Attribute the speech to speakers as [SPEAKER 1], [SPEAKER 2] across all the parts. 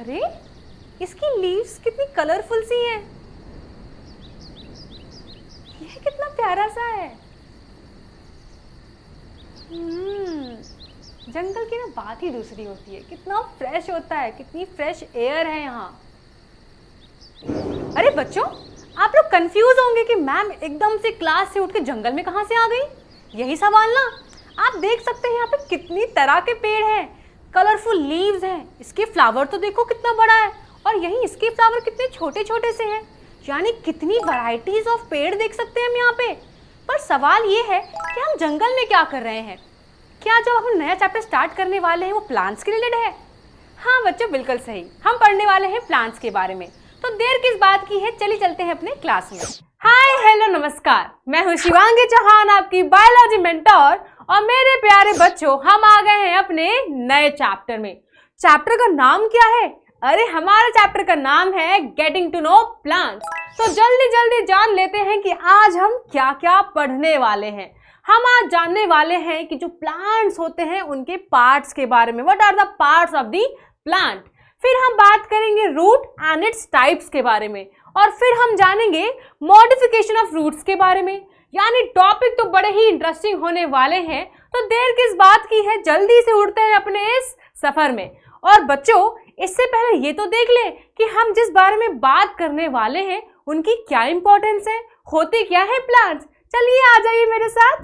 [SPEAKER 1] अरे इसकी लीव्स कितनी कलरफुल सी हैं। यह कितना प्यारा सा है। जंगल की ना बात ही दूसरी होती है, कितना फ्रेश होता है, कितनी फ्रेश एयर है यहाँ। अरे बच्चों, आप लोग कंफ्यूज होंगे कि मैम एकदम से क्लास से उठ के जंगल में कहाँ से आ गई। यही सवाल ना। आप देख सकते हैं यहाँ पे कितनी तरह के पेड़ हैं, कलरफुल लीव्स हैं। इसके फ्लावर तो देखो कितना बड़ा है, और यहीं इसके फ्लावर कितने छोटे छोटे से हैं। यानी कितनी वैरायटीज ऑफ पेड़ देख सकते हैं हम यहाँ पे। पर सवाल ये है कि हम जंगल में क्या कर रहे हैं। क्या जो हम नया चैप्टर स्टार्ट करने वाले हैं वो प्लांट्स के रिलेटेड है? हाँ बच्चों, बिल्कुल सही। हम पढ़ने वाले हैं प्लांट्स के बारे में। तो देर किस बात की है, चलिए चलते हैं अपने क्लास में। हाय हेलो नमस्कार, मैं हूँ शिवांगी चौहान, आपकी बायोलॉजी मेंटोर। और मेरे प्यारे बच्चों, हम आ गए हैं अपने नए चैप्टर में। चैप्टर का नाम क्या है? अरे हमारे चैप्टर का नाम है गेटिंग टू नो प्लांट्स। तो जल्दी जल्दी जान लेते हैं कि आज हम क्या क्या पढ़ने वाले हैं। हम आज जानने वाले हैं कि जो प्लांट्स होते हैं उनके पार्ट्स के बारे में। What are the parts of the plant. फिर हम बात करेंगे रूट एंड इट्स टाइप्स के बारे में। और फिर हम जानेंगे मॉडिफिकेशन ऑफ रूट्स के बारे में। यानी टॉपिक तो बड़े ही इंटरेस्टिंग होने वाले हैं। तो देर किस बात की है, जल्दी से उड़ते हैं अपने इस सफर में। और बच्चों, इससे पहले ये तो देख लें कि हम जिस बारे में बात करने वाले हैं उनकी क्या इंपॉर्टेंस है, होते क्या है प्लांट्स। चलिए आ जाइए मेरे साथ।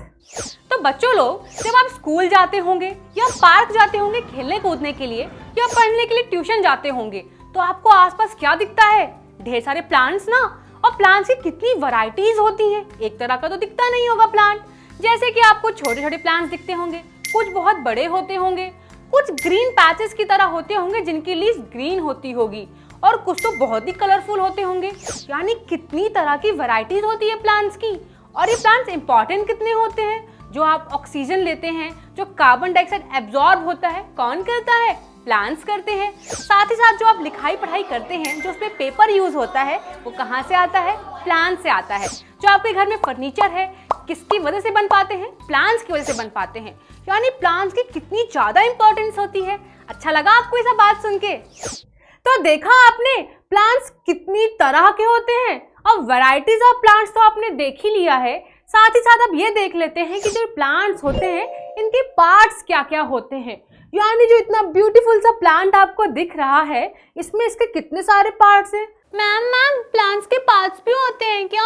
[SPEAKER 1] तो बच्चों लोग, जब आप स्कूल जाते होंगे या पार्क जाते होंगे खेलने कूदने के लिए या पढ़ने के लिए ट्यूशन जाते होंगे, तो आपको आसपास क्या दिखता है? ढेर सारे प्लांट्स ना। और प्लांट्स की कितनी वैरायटीज होती हैं। एक तरह का तो दिखता नहीं होगा प्लांट। जैसे कि आपको छोटे छोटे प्लांट्स दिखते होंगे, कुछ बहुत बड़े होते होंगे, कुछ ग्रीन पैचेस की तरह होते होंगे जिनकी लीव्स ग्रीन होती होगी, और कुछ तो बहुत ही कलरफुल होते होंगे। यानी कितनी तरह की वैरायटीज होती है प्लांट्स की। और ये प्लांट्स इंपॉर्टेंट कितने होते हैं। जो आप ऑक्सीजन लेते हैं, जो कार्बन डाइऑक्साइड एब्जॉर्ब होता है, कौन करता है? प्लांट्स करते हैं। साथ ही साथ जो आप लिखाई पढ़ाई करते हैं, जो उसमें पेपर यूज होता है, वो कहाँ से आता है? प्लांट से आता है। जो आपके घर में फर्नीचर है, किसकी वजह से बन पाते हैं? प्लांट्स की वजह से बन पाते हैं। यानी प्लांट्स की कितनी ज्यादा इंपॉर्टेंस होती है। अच्छा लगा आपको ये सब बात सुन के? तो देखा आपने प्लांट्स कितनी तरह के होते हैं। अब वैरायटीज ऑफ प्लांट्स तो आपने देख ही लिया है। साथ ही साथ अब ये देख लेते हैं कि जो प्लांट्स होते हैं इनके पार्ट्स क्या क्या होते हैं। यानी जो इतना ब्यूटीफुल सा प्लांट आपको दिख रहा है, इसमें इसके कितने सारे पार्ट्स हैं। मैम प्लांट्स के पार्ट्स भी होते हैं क्या?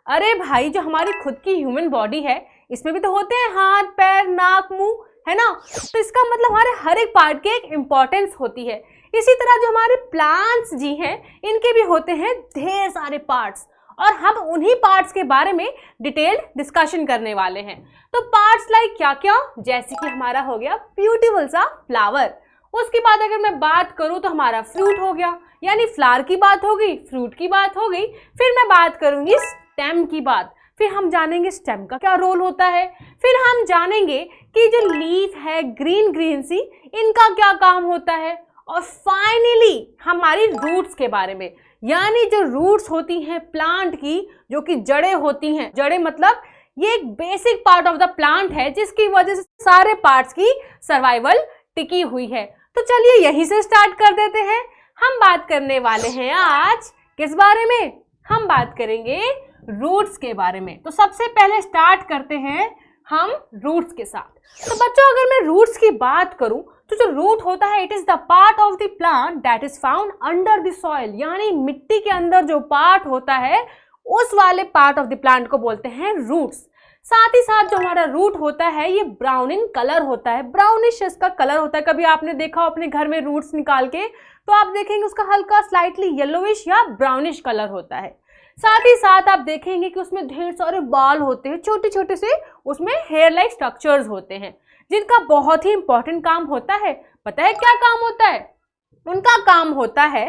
[SPEAKER 1] अरे भाई, जो हमारी खुद की ह्यूमन बॉडी है इसमें भी तो होते हैं हाथ, पैर, नाक, मुंह, है ना। तो इसका मतलब हमारे हर एक पार्ट की एक इम्पोर्टेंस होती है। इसी तरह जो हमारे प्लांट्स जी हैं इनके भी होते हैं ढेर सारे पार्ट्स, और हम उन्हीं पार्ट्स के बारे में डिटेल्ड डिस्कशन करने वाले हैं। तो पार्ट्स लाइक क्या क्या, जैसे कि हमारा हो गया ब्यूटीफुल सा फ्लावर। उसके बाद अगर मैं बात करूं तो हमारा फ्रूट हो गया, यानी फ्लावर की बात हो गई, फ्रूट की बात हो गई। फिर मैं बात करूंगी स्टेम की बात। फिर हम जानेंगे स्टेम का क्या रोल होता है। फिर हम जानेंगे कि जो लीफ है ग्रीन ग्रीन सी, इनका क्या काम होता है। और फाइनली हमारी रूट्स के बारे में, यानी जो रूट्स होती हैं प्लांट की, जो कि जड़ें होती हैं। जड़ें मतलब ये एक basic part of the plant है जिसकी वजह से सारे पार्ट्स की सर्वाइवल टिकी हुई है। तो चलिए यहीं से स्टार्ट कर देते हैं। हम बात करने वाले हैं आज किस बारे में? हम बात करेंगे रूट्स के बारे में। तो सबसे पहले स्टार्ट करते हैं हम रूट्स के साथ। तो बच्चों, अगर मैं रूट्स की बात करूं तो जो रूट होता है, it is the part of the plant that is found under the soil. यानी मिट्टी के अंदर जो पार्ट होता है उस वाले पार्ट ऑफ द प्लांट को बोलते हैं रूट्स। साथ ही साथ जो हमारा रूट होता है ये ब्राउन इन कलर होता है, ब्राउनिश इसका कलर होता है। कभी आपने देखा हो अपने घर में रूट्स निकाल के, तो आप देखेंगे उसका हल्का स्लाइटली येलोविश या ब्राउनिश कलर होता है। साथ ही साथ आप देखेंगे कि उसमें ढेर सारे बाल होते हैं, छोटे छोटे से, उसमें हेयर लाइक स्ट्रक्चर्स होते हैं जिनका बहुत ही इंपॉर्टेंट काम होता है। पता है क्या काम होता है? उनका काम होता है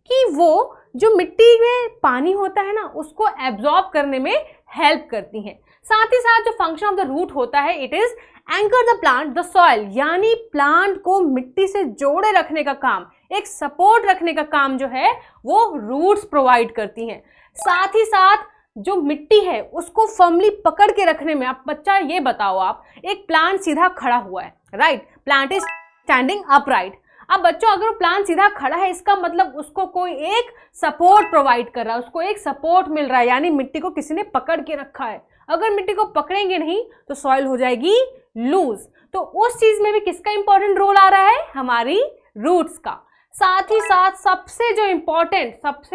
[SPEAKER 1] कि वो जो मिट्टी में पानी होता है ना, उसको एब्जॉर्ब करने में हेल्प करती हैं। साथ ही साथ जो फंक्शन ऑफ द रूट होता है, it is anchor the plant the soil. यानी प्लांट को मिट्टी से जोड़े रखने का काम, एक सपोर्ट रखने का काम जो है वो रूट्स प्रोवाइड करती हैं। साथ ही साथ जो मिट्टी है उसको फर्मली पकड़ के रखने में, आप बच्चा ये बताओ, आप एक प्लांट सीधा खड़ा हुआ है, right, plant is standing upright. अब बच्चों अगर वो प्लांट सीधा खड़ा है, इसका मतलब उसको कोई एक सपोर्ट प्रोवाइड कर रहा है, उसको एक सपोर्ट मिल रहा है, यानी मिट्टी को किसी ने पकड़ के रखा है। अगर मिट्टी को पकड़ेंगे नहीं तो सॉइल हो जाएगी लूज। तो उस चीज में भी किसका इंपॉर्टेंट रोल आ रहा है? हमारी रूट्स का। साथ ही साथ सबसे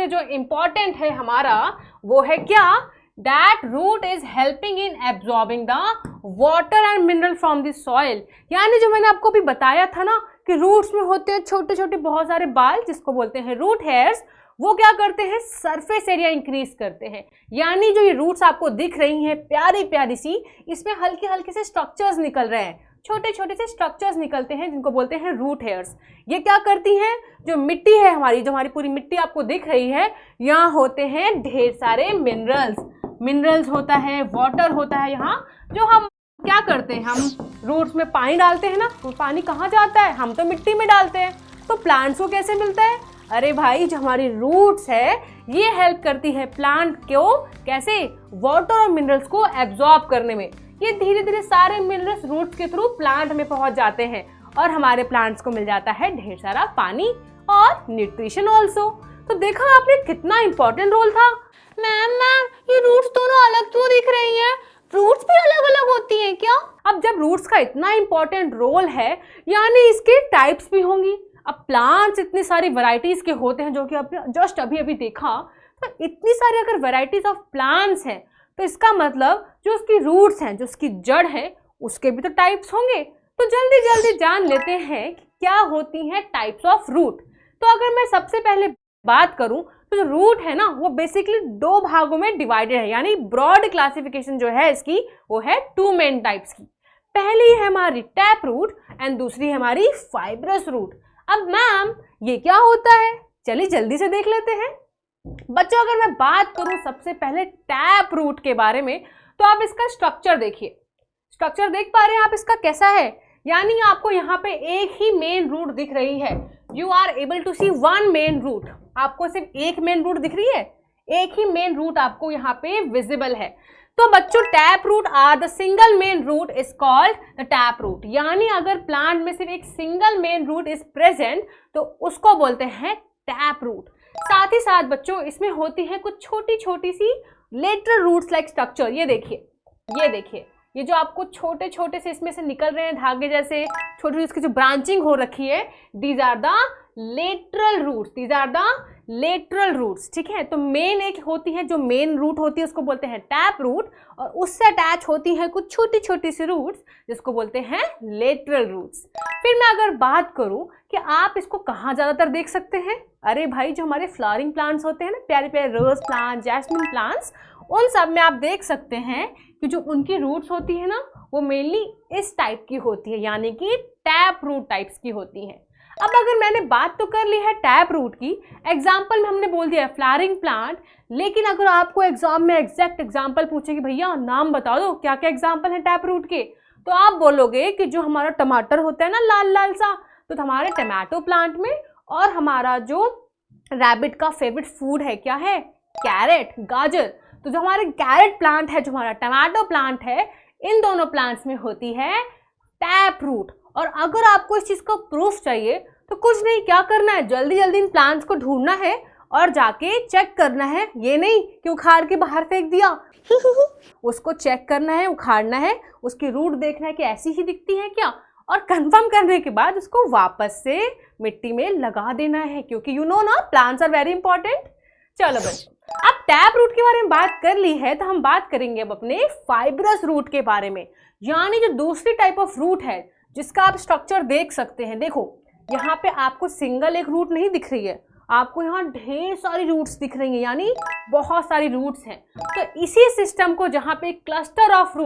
[SPEAKER 1] जो इंपॉर्टेंट है हमारा वो है क्या? That root is helping in absorbing the water and mineral from the soil। यानी जो मैंने आपको अभी बताया था ना कि रूट्स में होते हैं छोटे छोटे बहुत सारे बाल जिसको बोलते हैं रूट हेयर्स, वो क्या करते हैं? सरफेस एरिया इंक्रीज करते हैं। यानी जो ये रूट्स आपको दिख रही हैं प्यारी प्यारी सी, इसमें हल्के हल्के से स्ट्रक्चर्स निकल रहे हैं, छोटे छोटे से स्ट्रक्चर्स निकलते हैं जिनको बोलते हैं रूट हेयर्स। ये क्या करती हैं? जो मिट्टी है हमारी, जो हमारी पूरी मिट्टी आपको दिख रही है, यहाँ होते हैं ढेर सारे मिनरल्स होता है, वाटर होता है। यहाँ जो हम क्या करते हैं, हम रूट्स में पानी डालते हैं ना, तो पानी कहाँ जाता है? हम तो मिट्टी में डालते हैं। तो प्लांट्स को कैसे मिलता है? अरे भाई जो हमारी रूट्स है ये हेल्प करती है प्लांट को, कैसे? वाटर और मिनरल्स को एब्जॉर्ब करने में। ये धीरे धीरे सारे मिनरल्स रूट्स के थ्रू प्लांट में पहुंच जाते हैं और हमारे प्लांट्स को मिल जाता है ढेर सारा पानी और न्यूट्रिशन ऑल्सो। तो देखा आपने कितना इंपॉर्टेंट रोल था। मैम ये रूट्स दोनों अलग क्यों दिख रही हैं? रूट्स भी अलग अलग होती हैं क्या? अब जब रूट्स का इतना इंपॉर्टेंट रोल है यानी इसके टाइप्स भी होंगी। अब प्लांट्स इतनी सारी वैरायटीज के होते हैं, जो कि आपने जस्ट अभी अभी देखा, तो इतनी सारी अगर वैरायटीज ऑफ प्लांट्स हैं तो इसका मतलब जो उसकी रूट्स हैं, जो उसकी जड़ है, उसके भी तो टाइप्स होंगे। तो जल्दी जल्दी जान लेते हैं कि क्या होती हैं टाइप्स ऑफ रूट। तो अगर मैं सबसे पहले बात करूं तो जो रूट है ना वो बेसिकली दो भागों में डिवाइडेड है, यानी ब्रॉड क्लासिफिकेशन जो है इसकी वो है टू मेन टाइप्स की। पहली है हमारी टैप रूट एंड दूसरी है हमारी फाइब्रस रूट। अब मैम ये क्या होता है? चलिए जल्दी से देख लेते हैं। बच्चों अगर मैं बात करूं सबसे पहले टैप रूट के बारे में, तो आप इसका स्ट्रक्चर देखिए। स्ट्रक्चर देख पा रहे हैं आप इसका कैसा है? यानी आपको यहाँ पे एक ही मेन रूट दिख रही है। You are able to see one main root. आपको सिर्फ एक मेन रूट दिख रही है, एक ही मेन रूट आपको यहाँ पे विजिबल है। तो बच्चों tap root are the single main root is called the tap root. यानी अगर प्लांट में सिर्फ एक single main root is present तो उसको बोलते हैं टैप रूट। साथ ही साथ बच्चों इसमें होती है कुछ छोटी छोटी सी लेटरल रूट्स लाइक स्ट्रक्चर। ये देखिए ये जो आपको छोटे छोटे से इसमें से निकल रहे हैं धागे जैसे छोटी इसकी जो ब्रांचिंग हो रखी है, these are the lateral roots. ठीक है, तो मेन एक होती है जो मेन रूट होती है उसको बोलते हैं टैप रूट, और उससे अटैच होती है कुछ छोटी छोटी सी रूट्स जिसको बोलते हैं लेटरल रूट्स। फिर मैं अगर बात करूं कि आप इसको कहाँ ज्यादातर देख सकते हैं, अरे भाई जो हमारे फ्लावरिंग प्लांट्स होते हैं ना, प्यारे प्यारे रोज प्लांट, जैस्मिन प्लांट्स, उन सब में आप देख सकते हैं कि जो उनकी रूट्स होती है ना वो मेनली इस टाइप की होती है, यानी कि टैप रूट टाइप्स की होती है। अब अगर मैंने बात तो कर ली है टैप रूट की, एग्जाम्पल में हमने बोल दिया फ्लावरिंग प्लांट, लेकिन अगर आपको एग्जाम में एग्जैक्ट एग्जाम्पल पूछे कि भैया नाम बता दो क्या क्या एग्जाम्पल है टैप रूट के, तो आप बोलोगे कि जो हमारा टमाटर होता है ना लाल लाल सा, तो हमारे टमाटो प्लांट में, और हमारा जो रैबिट का फेवरेट फूड है क्या है, कैरेट, गाजर, तो जो हमारे कैरेट प्लांट है, जो हमारा टमाटो प्लांट है, इन दोनों प्लांट्स में होती है टैप रूट। और अगर आपको इस चीज का प्रूफ चाहिए तो कुछ नहीं, क्या करना है, जल्दी जल्दी इन प्लांट्स को ढूंढना है और जाके चेक करना है। ये नहीं कि उखाड़ के बाहर फेंक दिया उसको चेक करना है, उखाड़ना है, उसकी रूट देखना है कि ऐसी ही दिखती है क्या, और कंफर्म करने के बाद उसको वापस से मिट्टी में लगा देना है, क्योंकि यू नो ना प्लांट्स आर वेरी इंपॉर्टेंट। चलो बच्चों, अब टैप रूट के बारे में बात कर ली है तो हम बात करेंगे अब अपने फाइब्रस रूट के बारे में, यानी जो दूसरी टाइप ऑफ रूट है जिसका आप स्ट्रक्चर देख सकते हैं। देखो यहाँ पे आपको सिंगल एक रूट नहीं दिख रही है, आपको यहाँ ढेर सारी रूट्स दिख रही हैं, यानी बहुत सारी रूट्स हैं। तो इसी सिस्टम को जहाँ पे क्लस्टर ऑफ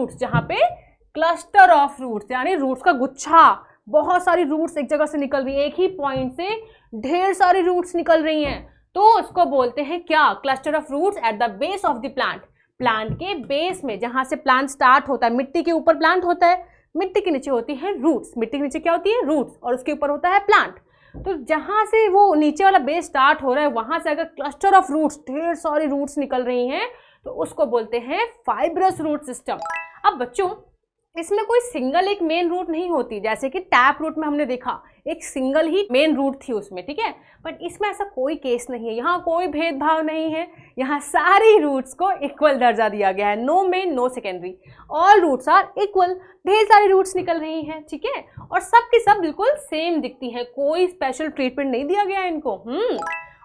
[SPEAKER 1] रूट्स यानी रूट्स का गुच्छा, बहुत सारी रूट्स एक जगह से निकल रही है, एक ही पॉइंट से ढेर सारी रूट्स निकल रही हैं, तो उसको बोलते हैं क्या, cluster of roots at the base of the plant. Plant के बेस में, जहाँ से प्लांट स्टार्ट होता है, मिट्टी के ऊपर प्लांट होता है, मिट्टी के नीचे होती है रूट्स, मिट्टी के नीचे क्या होती है, रूट्स, और उसके ऊपर होता है प्लांट। तो जहाँ से वो नीचे वाला बेस स्टार्ट हो रहा है, वहाँ से अगर क्लस्टर ऑफ रूट्स, ढेर सारी रूट्स निकल रही हैं, तो उसको बोलते हैं फाइब्रस रूट सिस्टम। अब बच्चों इसमें कोई सिंगल एक मेन रूट नहीं होती, जैसे कि टैप रूट में हमने देखा एक सिंगल ही मेन रूट थी उसमें, ठीक है। बट इसमें ऐसा कोई केस नहीं है, यहाँ कोई भेदभाव नहीं है, यहाँ सारी रूट्स को इक्वल दर्जा दिया गया है, no main no secondary, all roots are equal. ढेर सारी रूट्स निकल रही हैं, ठीक है, और सब की सब बिल्कुल सेम दिखती है, कोई स्पेशल ट्रीटमेंट नहीं दिया गया है इनको।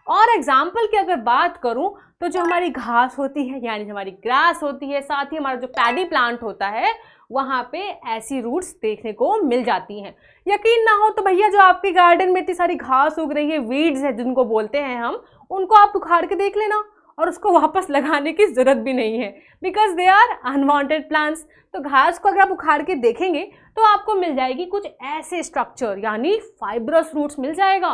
[SPEAKER 1] और एग्जाम्पल की अगर बात करूं तो जो हमारी घास होती है यानी हमारी ग्रास होती है, साथ ही हमारा जो पैडी प्लांट होता है वहाँ पे ऐसी रूट्स देखने को मिल जाती हैं। यकीन ना हो तो भैया जो आपके गार्डन में इतनी सारी घास उग रही है, वीड्स है जिनको बोलते हैं हम, उनको आप उखाड़ के देख लेना और उसको वापस लगाने की ज़रूरत भी नहीं है, because they are unwanted plants. तो घास को अगर आप उखाड़ के देखेंगे तो आपको मिल जाएगी कुछ ऐसे स्ट्रक्चर यानी फाइब्रस रूट्स मिल जाएगा।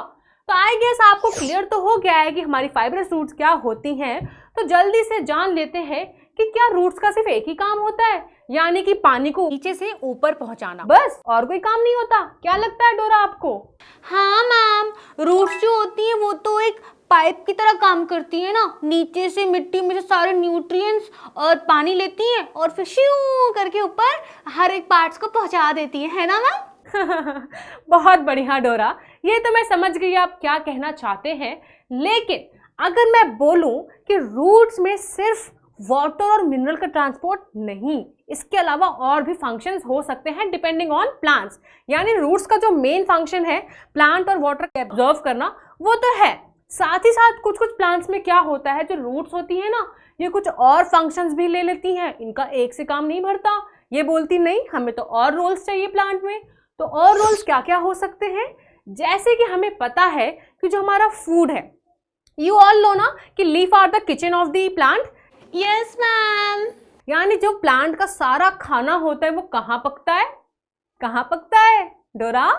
[SPEAKER 1] तो आई गेस आपको क्लियर तो हो गया है कि हमारी फाइब्रस रूट्स क्या होती हैं। तो जल्दी से जान लेते हैं कि क्या रूट्स का सिर्फ एक ही काम होता है, यानी कि पानी को नीचे से ऊपर पहुंचाना, बस, और कोई काम नहीं होता। क्या लगता है डोरा आपको?
[SPEAKER 2] हाँ मैम, रूट्स जो होती हैं वो तो एक पाइप की तरह काम करती है ना, नीचे से मिट्टी में से सारे न्यूट्रिएंट्स और पानी लेती हैं और फिर श्यू करके ऊपर हर एक पार्ट्स को पहुंचा देती है ना मैम?
[SPEAKER 1] बहुत बढ़िया डोरा, ये तो मैं समझ गई आप क्या कहना चाहते हैं। लेकिन अगर मैं बोलूं कि रूट्स में सिर्फ वाटर और मिनरल का ट्रांसपोर्ट नहीं, इसके अलावा और भी फंक्शंस हो सकते हैं डिपेंडिंग ऑन प्लांट्स। यानी रूट्स का जो मेन फंक्शन है प्लांट और वाटर को एब्जॉर्व करना वो तो है, साथ ही साथ कुछ कुछ प्लांट्स में क्या होता है, जो रूट्स होती है ना, ये कुछ और फंक्शंस भी ले लेती हैं। इनका एक से काम नहीं भरता, ये बोलती नहीं हमें तो और रोल्स चाहिए प्लांट में। तो और रोल्स क्या क्या हो सकते हैं, जैसे कि हमें पता है कि जो हमारा फूड है, यू ऑल नो ना कि leaf are the kitchen of the plant.
[SPEAKER 2] Yes ma'am.
[SPEAKER 1] यानी जो प्लांट का सारा खाना होता है वो कहाँ पकता है? कहाँ पकता है डोरा?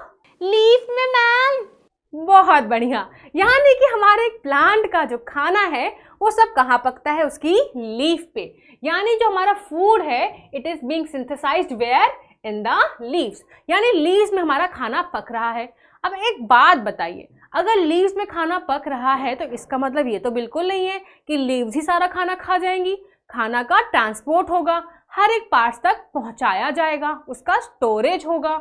[SPEAKER 2] लीफ में मैम।
[SPEAKER 1] बहुत बढ़िया, यानी कि हमारे प्लांट का जो खाना है वो सब कहाँ पकता है? उसकी लीफ पे। यानी जो हमारा फूड है it is being synthesised where? In the leaves. यानी लीव्स में हमारा खाना पक रहा है। अब एक बात बताइए, अगर लीव्स में खाना पक रहा है तो इसका मतलब ये तो बिल्कुल नहीं है कि लीव्स ही सारा खाना खा जाएंगी। खाना का ट्रांसपोर्ट होगा, हर एक पार्ट्स तक पहुंचाया जाएगा, उसका स्टोरेज होगा।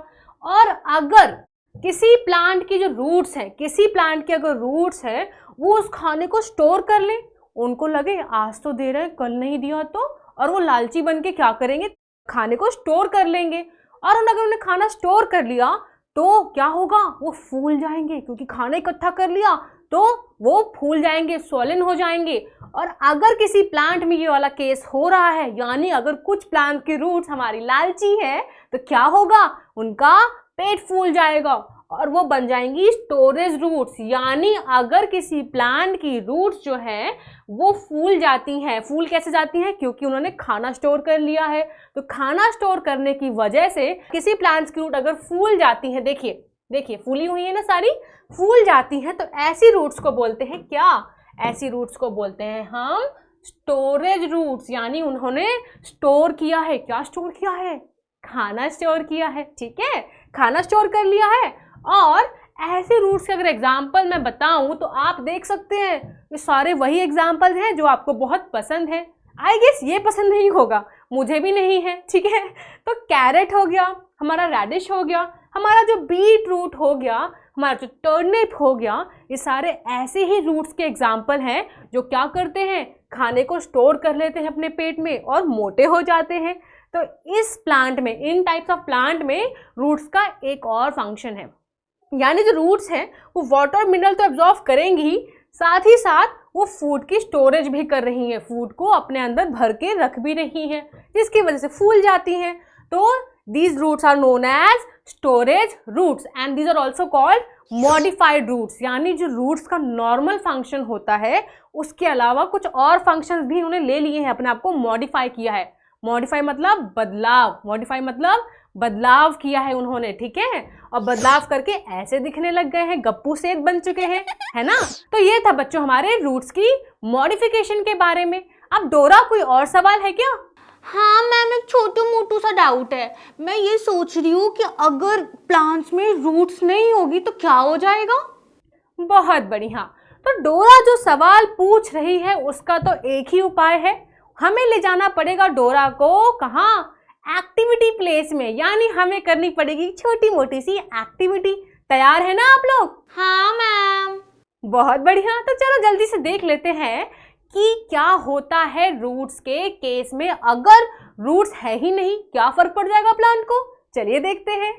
[SPEAKER 1] और अगर किसी प्लांट की जो रूट्स हैं, किसी प्लांट की अगर रूट्स है वो उस खाने को स्टोर कर ले, उनको लगे आज तो दे रहे हैं कल नहीं दिया तो, और वो लालची बन के क्या करेंगे, खाने को स्टोर कर लेंगे। और अगर उन्होंने खाना स्टोर कर लिया तो क्या होगा, वो फूल जाएंगे, क्योंकि खाना इकट्ठा कर लिया तो वो फूल जाएंगे, स्वॉलन हो जाएंगे। और अगर किसी प्लांट में ये वाला केस हो रहा है, यानी अगर कुछ प्लांट की रूट्स हमारी लालची है, तो क्या होगा, उनका पेट फूल जाएगा और वो बन जाएंगी स्टोरेज रूट्स। यानी अगर किसी प्लांट की रूट्स जो है वो फूल जाती हैं, फूल कैसे जाती हैं, क्योंकि उन्होंने खाना स्टोर कर लिया है। तो खाना स्टोर करने की वजह से किसी प्लांट्स की रूट अगर फूल जाती हैं, देखिए देखिए फूली हुई है ना सारी, फूल जाती हैं, तो ऐसी रूट्स को बोलते हैं क्या? ऐसी रूट्स को बोलते हैं हम स्टोरेज रूट्स। यानी उन्होंने स्टोर किया है, क्या स्टोर किया है? खाना स्टोर किया है, ठीक है, खाना स्टोर कर लिया है। और ऐसे रूट्स के अगर एग्जाम्पल मैं बताऊं तो आप देख सकते हैं ये सारे वही एग्जाम्पल्स हैं जो आपको बहुत पसंद है। आई गेस ये पसंद नहीं होगा, मुझे भी नहीं है, ठीक है। तो कैरेट हो गया, हमारा रेडिश हो गया, हमारा जो बीट रूट हो गया, हमारा जो टर्निप हो गया, ये सारे ऐसे ही रूट्स के एग्जाम्पल हैं जो क्या करते हैं, खाने को स्टोर कर लेते हैं अपने पेट में और मोटे हो जाते हैं। तो इस प्लांट में, इन टाइप्स ऑफ प्लांट में रूट्स का एक और फंक्शन है, यानी जो रूट्स हैं वो वाटर मिनरल तो एब्जॉर्व करेंगी ही, साथ ही साथ वो फूड की स्टोरेज भी कर रही हैं, फूड को अपने अंदर भर के रख भी रही हैं, जिसकी वजह से फूल जाती हैं। तो these roots are known as storage roots and these are also called modified roots। यानी जो roots का नॉर्मल फंक्शन होता है उसके अलावा कुछ और फंक्शंस भी उन्होंने ले लिए हैं, अपने आप को मॉडिफाई किया है। मॉडिफाई मतलब बदलाव, मॉडिफाई मतलब बदलाव किया है उन्होंने, ठीक है, और बदलाव करके ऐसे दिखने लग गए हैं, गप्पू सेठ बन चुके हैं, है ना। तो ये था बच्चों हमारे रूट्स की मॉडिफिकेशन के बारे में। अब डोरा कोई और सवाल है क्या?
[SPEAKER 2] हाँ मैम, एक छोटू मोटू सा डाउट है। मैं ये सोच रही हूँ कि अगर प्लांट्स में रूट्स नहीं होगी तो क्या हो जाएगा?
[SPEAKER 1] बहुत बढ़िया। तो डोरा जो सवाल पूछ रही है उसका तो एक ही उपाय है, हमें ले जाना पड़ेगा डोरा को कहाँ? एक्टिविटी प्लेस में, यानी हमें करनी पड़ेगी छोटी मोटी सी एक्टिविटी। तैयार है ना आप लोग?
[SPEAKER 2] हाँ मैम।
[SPEAKER 1] बहुत बढ़िया, तो चलो जल्दी से देख लेते हैं कि क्या होता है रूट्स के केस में। अगर रूट्स है ही नहीं, क्या फर्क पड़ जाएगा प्लांट को, चलिए देखते हैं।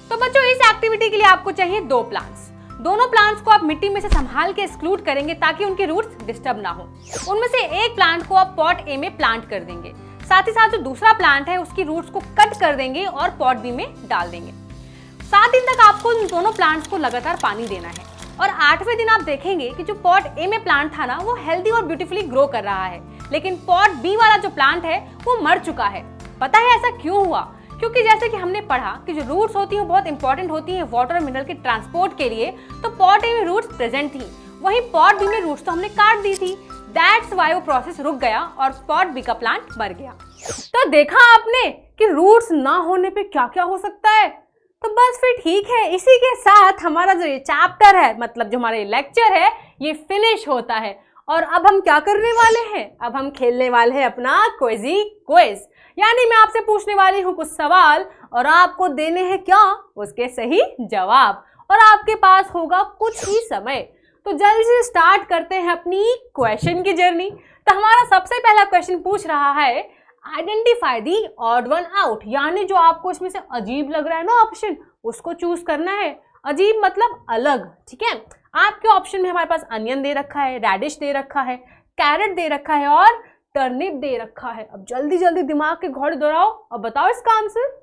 [SPEAKER 1] तो बच्चों, इस एक्टिविटी के लिए आपको चाहिए 2 प्लांट्स। दोनों प्लांट्स को आप मिट्टी में से संभाल के एक्सक्लूड करेंगे ताकि उनके रूट्स डिस्टर्ब ना हो। उनमें से एक प्लांट को आप पॉट ए में प्लांट कर देंगे, साथ ही साथ जो दूसरा प्लांट है उसकी रूट्स को कट कर देंगे और पॉट बी में डाल देंगे। 7 दिन तक आपको इन दोनों प्लांट्स को लगातार पानी देना है और 8वें दिन आप देखेंगे कि जो पॉट ए में प्लांट था ना, वो हेल्दी और ब्यूटीफुली ग्रो कर रहा है, लेकिन पॉट बी वाला जो प्लांट है वो मर चुका है। पता है ऐसा क्यों हुआ? क्योंकि जैसे कि हमने पढ़ा कि जो रूट्स होती हैं वो बहुत इंपॉर्टेंट होती हैं वाटर और मिनरल के ट्रांसपोर्ट के लिए, तो पॉट ए में रूट्स प्रेजेंट थी, वहीं पॉट बी में रूट्स तो हमने काट दी थी। दैट्स व्हाई वो प्रोसेस रुक गया और पॉट बी का प्लांट मर गया। तो देखा आपने कि रूट्स ना होने पे क्या क्या हो सकता है। तो बस फिर ठीक है, इसी के साथ हमारा जो ये चैप्टर है, मतलब जो हमारा ये लेक्चर है, ये फिनिश होता है। और अब हम क्या करने वाले हैं? अब हम खेलने वाले हैं अपना क्विजी क्विज, यानी मैं आपसे पूछने वाली हूँ कुछ सवाल और आपको देने हैं क्या? उसके सही जवाब। और आपके पास होगा कुछ ही समय। तो जल्दी से स्टार्ट करते हैं अपनी क्वेश्चन की जर्नी। तो हमारा सबसे पहला क्वेश्चन पूछ रहा है, identify the odd one out, यानी जो आपको इसमें से अजीब लग रहा है ना ऑप्शन, उसको चूज करना है। अजीब मतलब अलग, ठीक है। आपके ऑप्शन में हमारे पास अनियन दे रखा है, रेडिश दे रखा है, कैरेट दे रखा है और टर्निप दे रखा है। अब जल्दी जल्दी दिमाग के घोड़े दौड़ाओ और बताओ इसका आंसर।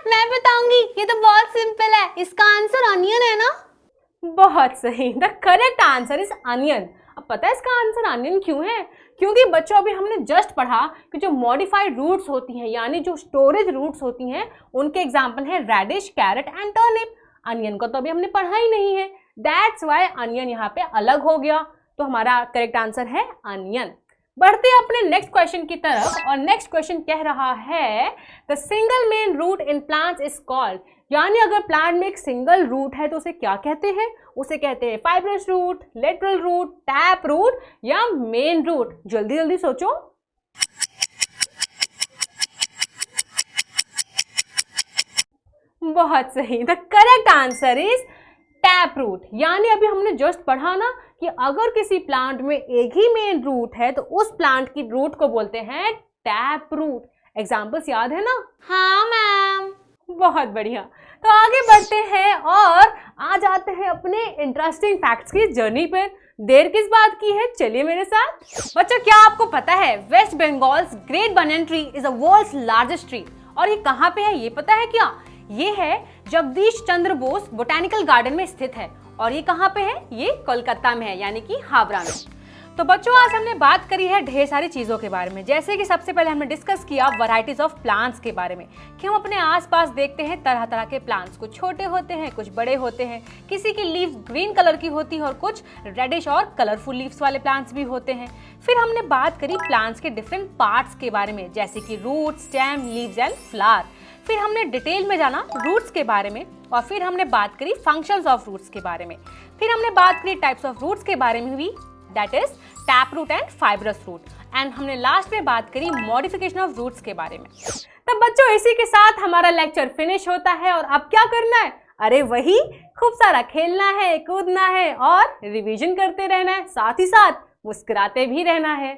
[SPEAKER 2] मैं बताऊंगी, ये तो बहुत सिंपल है, इसका आंसर अनियन है ना।
[SPEAKER 1] बहुत सही, the correct answer is onion. अब पता है इसका आंसर अनियन क्यों है? क्योंकि बच्चों अभी हमने जस्ट पढ़ा कि जो मॉडिफाइड रूट्स होती हैं, यानी जो स्टोरेज रूट्स होती हैं, उनके एग्जाम्पल है radish, carrot and turnip. Onion को तो अभी हमने पढ़ा ही नहीं है, दैट्स व्हाई अनियन यहाँ पे अलग हो गया। तो हमारा करेक्ट आंसर है अनियन। बढ़ते हैं अपने नेक्स्ट क्वेश्चन की तरफ और नेक्स्ट क्वेश्चन कह रहा है, the single main root in plants is called, यानी अगर प्लांट में एक सिंगल रूट है तो उसे क्या कहते हैं? उसे कहते हैं fibrous root, lateral root, tap root या मेन रूट। जल्दी जल्दी सोचो। बहुत सही, the correct answer is tap root. यानी अभी हमने जस्ट पढ़ा ना कि अगर किसी प्लांट में एक ही मेन रूट है तो उस प्लांट की रूट को बोलते हैं टैप रूट। एग्जाम्पल्स याद है ना?
[SPEAKER 2] हाँ मैम।
[SPEAKER 1] बहुत बढ़िया। तो आगे बढ़ते हैं और आ जाते हैं अपने इंटरेस्टिंग फैक्ट्स की जर्नी पर। देर किस बात की है, चलिए मेरे साथ। बच्चों, क्या आपको पता है West Bengal's great banyan tree is a world's largest tree? और ये कहाँ पे है, ये पता है क्या? ये है जगदीश चंद्र बोस बोटेनिकल गार्डन में स्थित है। और ये कहाँ पे है? ये कोलकाता में है, यानी कि हावड़ा में। तो बच्चों, आज हमने बात करी है ढेर सारी चीज़ों के बारे में, जैसे कि सबसे पहले हमने डिस्कस किया वैरायटीज ऑफ प्लांट्स के बारे में, कि हम अपने आसपास देखते हैं तरह तरह के प्लांट्स। कुछ छोटे होते हैं, कुछ बड़े होते हैं, किसी की लीव्स ग्रीन कलर की होती है और कुछ रेडिश और कलरफुल लीव्स वाले प्लांट्स भी होते हैं। फिर हमने बात करी प्लांट्स के डिफरेंट पार्ट्स के बारे में, जैसे कि root, stem, leaves and flower. फिर हमने डिटेल में जाना रूट्स के बारे में और फिर हमने बात करी फंक्शंस ऑफ रूट्स के बारे में। फिर हमने बात करी टाइप्स ऑफ रूट्स के बारे में भी, that is tap root and fibrous root. And हमने लास्ट में बात करी मॉडिफिकेशन ऑफ रूट्स के बारे में। तो बच्चों, इसी के साथ हमारा लेक्चर फिनिश होता है और अब क्या करना है? अरे वही, खूब सारा खेलना है, कूदना है और रिवीजन करते रहना है, साथ ही साथ मुस्कुराते भी रहना है।